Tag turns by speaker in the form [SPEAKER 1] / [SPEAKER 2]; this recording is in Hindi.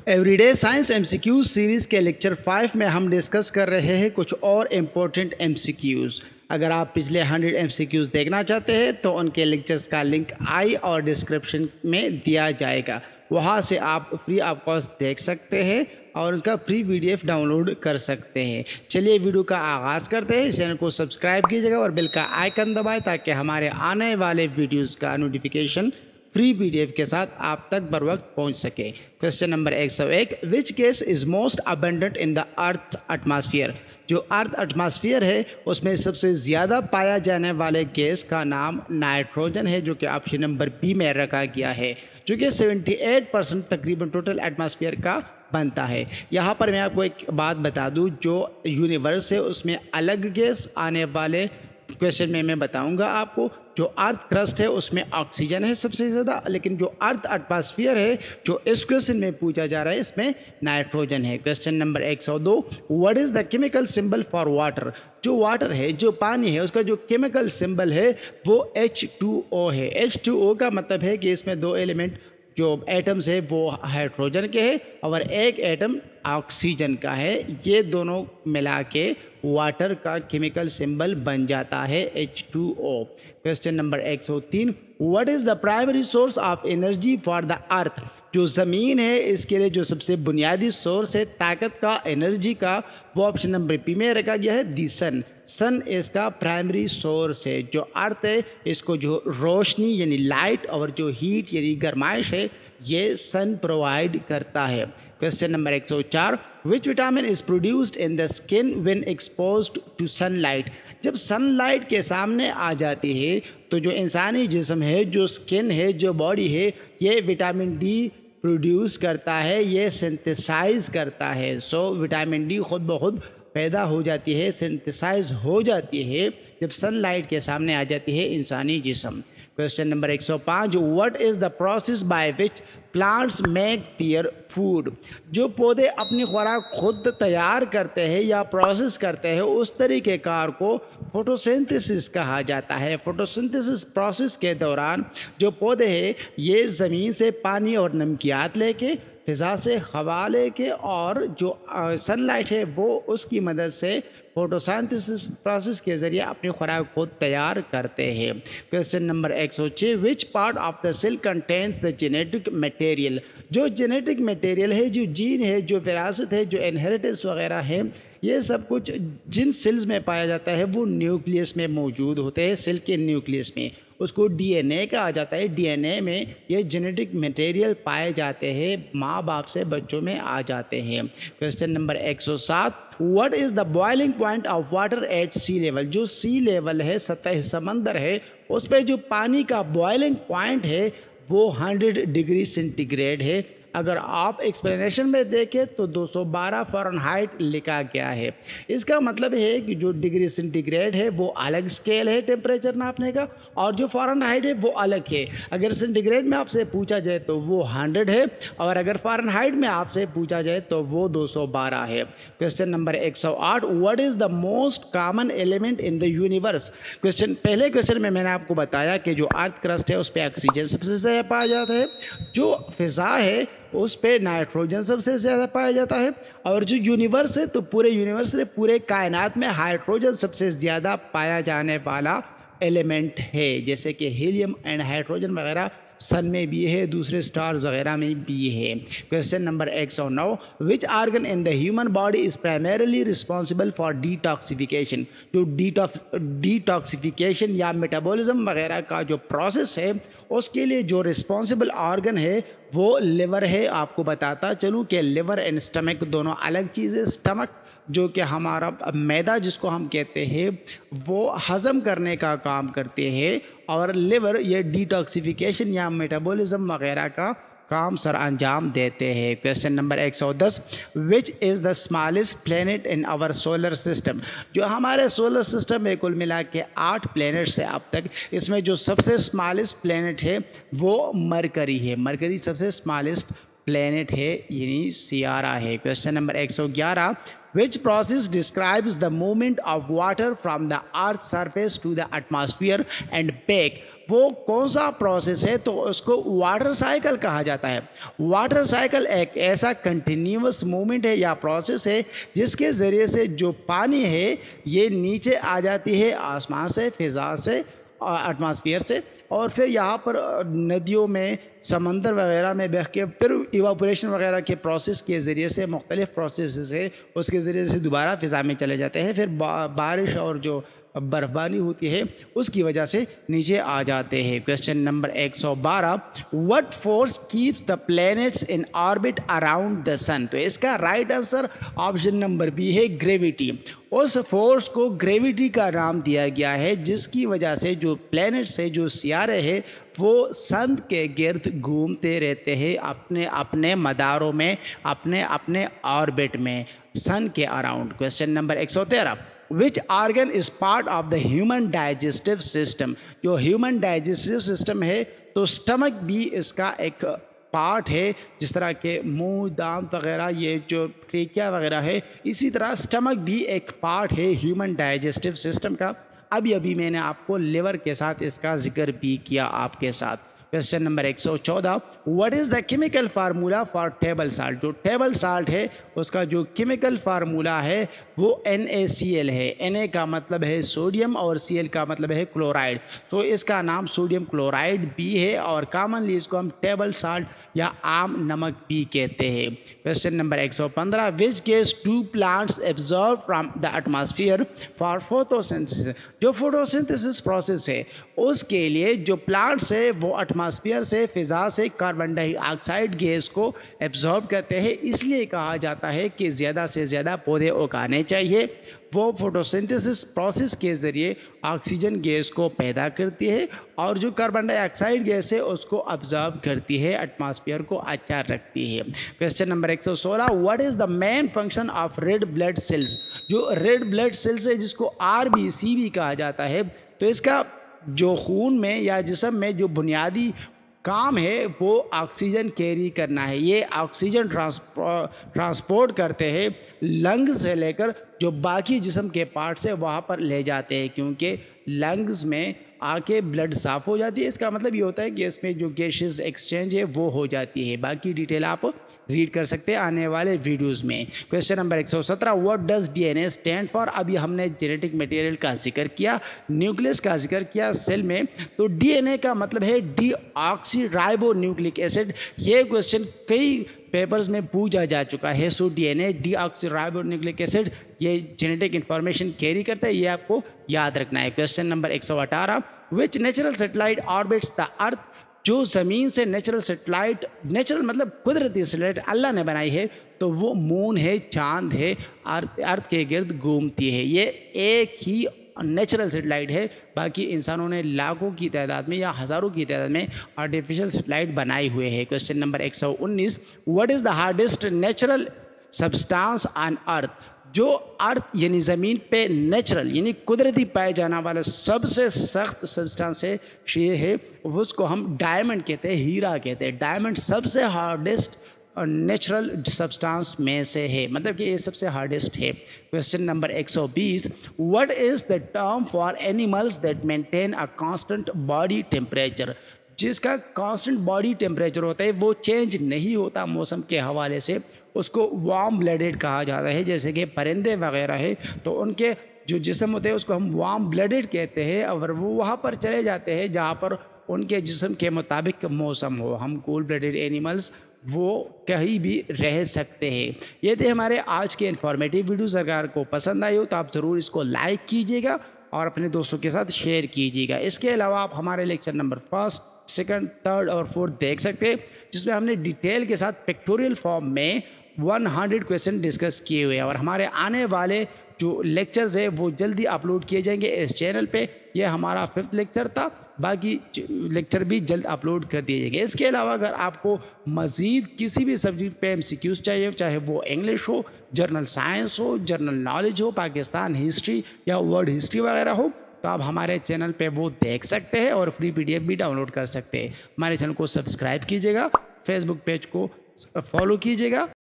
[SPEAKER 1] एवरीडे साइंस एमसीक्यूज सीरीज़ के लेक्चर 5 में हम डिस्कस कर रहे हैं कुछ और इम्पोर्टेंट एमसीक्यूज़। अगर आप पिछले 100 एमसीक्यूज़ देखना चाहते हैं तो उनके लेक्चर्स का लिंक आई और डिस्क्रिप्शन में दिया जाएगा, वहां से आप फ्री ऑफ कॉस्ट देख सकते हैं और उसका फ्री पीडीएफ डाउनलोड कर सकते हैं। चलिए वीडियो का आगाज़ करते हैं। चैनल को सब्सक्राइब कीजिएगा और बेल का आइकन दबाएं ताकि हमारे आने वाले वीडियोज़ का नोटिफिकेशन फ्री पीडीएफ के साथ आप तक बर वक्त पहुँच सके। Question number 101, which gas is most abundant in the earth atmosphere. जो अर्थ एटमॉस्फेयर है उसमें सबसे ज़्यादा पाया जाने वाले गैस का नाम नाइट्रोजन है, जो कि ऑप्शन नंबर बी में रखा गया है, जो कि 78% तकरीबन टोटल एटमॉस्फेयर का बनता है। यहाँ पर मैं आपको एक बात बता दूँ, जो यूनिवर्स है उसमें अलग गैस आने वाले क्वेश्चन में मैं बताऊंगा आपको। जो अर्थ क्रस्ट है उसमें ऑक्सीजन है सबसे ज़्यादा, लेकिन जो अर्थ एटमॉस्फेयर है जो इस क्वेश्चन में पूछा जा रहा है इसमें नाइट्रोजन है। Question number 102, what is the chemical symbol for water. जो वाटर है, जो पानी है, उसका जो केमिकल सिंबल है वो H2O है। H2O का मतलब है कि इसमें दो एलिमेंट जो एटम्स है वो हाइड्रोजन के हैं और एक एटम ऑक्सीजन का है। ये दोनों मिला के वाटर का केमिकल सिंबल बन जाता है H2O। Question number 103, what is the primary source of energy for the earth. जो ज़मीन है इसके लिए जो सबसे बुनियादी सोर्स है ताकत का, एनर्जी का, वो ऑप्शन नंबर बी में रखा गया है दी सन। सन इसका प्राइमरी सोर्स है। जो अर्थ है इसको जो रोशनी यानी लाइट और जो हीट यानी गर्माइश है ये सन प्रोवाइड करता है। Question number 104, which vitamin is produced in the skin when exposed to sunlight. जब सनलाइट के सामने आ जाती है तो जो इंसानी जिस्म है, जो स्किन है, जो बॉडी है, ये विटामिन डी प्रोड्यूस करता है, ये सिंथेसाइज करता है। सो विटामिन डी खुद ब खुद पैदा हो जाती है, सिंथेसाइज हो जाती है जब सनलाइट के सामने आ जाती है इंसानी जिस्म। Question number 105, what is the process by which plants make their food. जो पौधे अपनी खुराक खुद तैयार करते हैं या प्रोसेस करते हैं उस तरीक़ेकार को फोटोसिंथेसिस कहा जाता है। फोटोसिंथेसिस प्रोसेस के दौरान जो पौधे हैं ये ज़मीन से पानी और नमकियात लेके, फ़िज़ा से हवा लेके और जो सनलाइट है वो उसकी मदद से फोटोसिंथेसिस प्रोसेस के ज़रिए अपनी खुराक खुद तैयार करते हैं। Question number 106, which part of the cell contains the genetic material. जो जेनेटिक मटेरियल है, जो जीन है, जो विरासत है, जो इनहेरिटेंस वगैरह है, ये सब कुछ जिन सेल्स में पाया जाता है वो न्यूक्लियस में मौजूद होते हैं। सेल के न्यूक्लियस में उसको डीएनए कहा जाता है। डीएनए में ये जेनेटिक मटेरियल पाए जाते हैं, माँ बाप से बच्चों में आ जाते हैं। Question number 107, what is the boiling point of water at sea level. जो सी लेवल है, सतह समंदर है, उस पर जो पानी का बॉइलिंग पॉइंट है वो 100 डिग्री सेंटीग्रेड है। अगर आप एक्सप्लेनेशन में देखें तो 212 फ़ारेनहाइट लिखा गया है। इसका मतलब है कि जो डिग्री सेंटीग्रेड है वो अलग स्केल है टेम्परेचर नापने का, और जो फ़ारेनहाइट है वो अलग है। अगर सेंटीग्रेड में आपसे पूछा जाए तो वो 100 है, और अगर फ़ारेनहाइट में आपसे पूछा जाए तो वो 212 है। Question number 108, what is the most common element in the universe. पहले क्वेश्चन में मैंने आपको बताया कि जो अर्थ क्रस्ट है उस पर ऑक्सीजन सबसे ज़्यादा पाया जाता है, जो फ़िज़ा है उस पे नाइट्रोजन सबसे ज़्यादा पाया जाता है, और जो यूनिवर्स है तो पूरे यूनिवर्स में, पूरे कायनात में हाइड्रोजन सबसे ज़्यादा पाया जाने वाला एलिमेंट है। जैसे कि हीलियम एंड हाइड्रोजन वगैरह सन में भी है, दूसरे स्टार्स वगैरह में भी है। Question number 109, which organ in the human body is primarily responsible for detoxification. जो डिटॉक्सिफिकेशन या मेटाबॉलिज्म वगैरह का जो प्रोसेस है उसके लिए जो रिस्पॉन्सिबल ऑर्गन है वो लिवर है। आपको बताता चलूँ कि लिवर एंड स्टमक दोनों अलग चीज़ें। स्टमक जो कि हमारा मैदा जिसको हम कहते हैं वो हज़म करने का काम करते हैं, और लिवर ये डिटॉक्सिफिकेशन या मेटाबॉलिज्म वगैरह का काम सर अंजाम देते हैं। Question number 110, which is the smallest planet in our solar system. जो हमारे सोलर सिस्टम में कुल मिला के 8 प्लेनेट्स है अब तक, इसमें जो सबसे स्मॉलेस्ट प्लेनेट है वो मरकरी है। मरकरी सबसे स्मॉलेस्ट प्लेनेट है यानी सियारा है। Question number 111, which process describes the movement of water from the earth's surface to the atmosphere and back। वो कौन सा प्रोसेस है, तो उसको वाटर साइकिल कहा जाता है। वाटर साइकिल एक ऐसा कंटिन्यूअस मूवमेंट है या प्रोसेस है जिसके ज़रिए से जो पानी है ये नीचे आ जाती है आसमान से, फ़िज़ा से, एटमॉस्फेयर से, और फिर यहाँ पर नदियों में, समंदर वगैरह में बह के फिर इवापोरेशन वगैरह के प्रोसेस के ज़रिए से, मुख्तलिफ़ प्रोसेस से उसके ज़रिए से दोबारा फ़िज़ा में चले जाते हैं। फिर बारिश और जो बर्फ़बारी होती है उसकी वजह से नीचे आ जाते हैं। Question number 112, what force keeps the planets in orbit around the sun. तो इसका right answer option number B है, ग्रेविटी। उस फोर्स को ग्रेविटी का नाम दिया गया है जिसकी वजह से जो प्लैनेट्स है, जो सियारे हैं, वो सन के गिर्द घूमते रहते हैं अपने अपने मदारों में, अपने अपने ऑर्बिट में, सन के अराउंड। Question number 113, which organ is part of the human digestive system. जो ह्यूमन डाइजेस्टिव सिस्टम है तो स्टमक भी इसका एक पार्ट है। जिस तरह के मुंह, दांत वगैरह, ये जो ट्रेकिया वगैरह है, इसी तरह स्टमक भी एक पार्ट है ह्यूमन डाइजेस्टिव सिस्टम का। अभी मैंने आपको लिवर के साथ इसका जिक्र भी किया आपके साथ। Question number 114, what is the chemical formula for table salt. जो टेबल साल्ट है उसका जो केमिकल फार्मूला है वो NaCl है। Na का मतलब है सोडियम और Cl का मतलब है क्लोराइड। तो इसका नाम सोडियम क्लोराइड भी है और कॉमनली इसको हम टेबल साल्ट या आम नमक भी कहते हैं। Question number 115, which gas do plants absorb from the atmosphere for photosynthesis. जो फोटोसिंथेसिस प्रोसेस है उसके लिए जो प्लांट्स है वो एटमॉस्फेयर से, फ़िज़ा से कार्बन डाइऑक्साइड गैस को एब्जॉर्ब करते हैं। इसलिए कहा जाता है कि ज़्यादा से ज़्यादा पौधे उगाने चाहिए। वो फोटोसिंथेसिस प्रोसेस के ज़रिए ऑक्सीजन गैस को पैदा करती है और जो कार्बन डाइऑक्साइड गैस है उसको अब्जॉर्ब करती है, एटमॉस्फेयर को अच्छा रखती है। Question number 116, what is the main function of red blood cells. जो रेड ब्लड सेल्स है जिसको RBC भी कहा जाता है, तो इसका जो खून में या जिस्म में जो बुनियादी काम है वो ऑक्सीजन कैरी करना है। ये ऑक्सीजन ट्रांसपोर्ट करते हैं लंग्स से लेकर जो बाकी जिस्म के पार्ट्स है वहाँ पर ले जाते हैं, क्योंकि लंग्स में आके ब्लड साफ़ हो जाती है। इसका मतलब ये होता है कि इसमें जो गैसेस एक्सचेंज है वो हो जाती है। बाकी डिटेल आप रीड कर सकते हैं आने वाले वीडियोस में। Question number 117, what does DNA stand for. अभी हमने जेनेटिक मटेरियल का जिक्र किया, न्यूक्लियस का जिक्र किया सेल में, तो DNA का मतलब है डीऑक्सीराइबो न्यूक्लिक एसिड। ये क्वेश्चन कई पेपर्स में पूछा जा चुका है। सो DNA डीऑक्सीराइबो न्यूक्लिक एसिड ये जेनेटिक इंफॉर्मेशन कैरी करता है, ये आपको याद रखना है। Question number 118, which natural satellite orbits the earth. जो ज़मीन से नेचुरल सैटेलाइट, नेचुरल मतलब कुदरती सैटेलाइट अल्लाह ने बनाई है, तो वो मून है, चांद है, अर्थ के गिर्द घूमती है। ये एक ही नेचुरल सैटेलाइट है, बाकी इंसानों ने लाखों की तादाद में या हज़ारों की तादाद में आर्टिफिशियल सैटेलाइट बनाए हुए हैं। Question number 119, what is the hardest natural substance on earth. जो अर्थ यानी ज़मीन पे नेचुरल यानी कुदरती पाया जाने वाला सबसे सख्त सब्सटेंस है उसको हम डायमंड कहते हैं, हीरा कहते हैं। डायमंड सबसे हार्डेस्ट नेचुरल सब्सटेंस में से है, मतलब कि ये सबसे हार्डेस्ट है। Question number 120, what is the term for animals that maintain a constant body temperature. जिसका कांस्टेंट बॉडी टेम्परेचर होता है वो चेंज नहीं होता मौसम के हवाले से, उसको वार्म ब्लडेड कहा जाता है। जैसे कि परिंदे वगैरह है तो उनके जो जिस्म होते हैं उसको हम वार्म ब्लडेड कहते हैं, और वो वहाँ पर चले जाते हैं जहाँ पर उनके जिस्म के मुताबिक मौसम हो। हम कूल ब्लडेड एनिमल्स वो कहीं भी रह सकते हैं। ये थे हमारे आज के इन्फॉर्मेटिव वीडियोस। अगर को पसंद आई हो तो आप ज़रूर इसको लाइक कीजिएगा और अपने दोस्तों के साथ शेयर कीजिएगा। इसके अलावा आप हमारे लेक्चर नंबर 1, 2, 3 और 4 देख सकते हैं, जिसमें हमने डिटेल के साथ पिक्टोरियल फॉर्म में 100 क्वेश्चन डिस्कस किए हुए हैं। और हमारे आने वाले जो लेक्चर्स है वो जल्दी अपलोड किए जाएंगे इस चैनल पे। ये हमारा 5th लेक्चर था, बाकी लेक्चर भी जल्द अपलोड कर दिए जाएंगे। इसके अलावा अगर आपको मज़ीद किसी भी सब्जेक्ट पे MCQs चाहिए, चाहे वो इंग्लिश हो, जनरल साइंस हो, जनरल नॉलेज हो, पाकिस्तान हिस्ट्री या वर्ल्ड हिस्ट्री वगैरह हो, तो आप हमारे चैनल पे वो देख सकते हैं और फ्री PDF भी डाउनलोड कर सकते हैं। हमारे चैनल को सब्सक्राइब कीजिएगा, फेसबुक पेज को फॉलो कीजिएगा।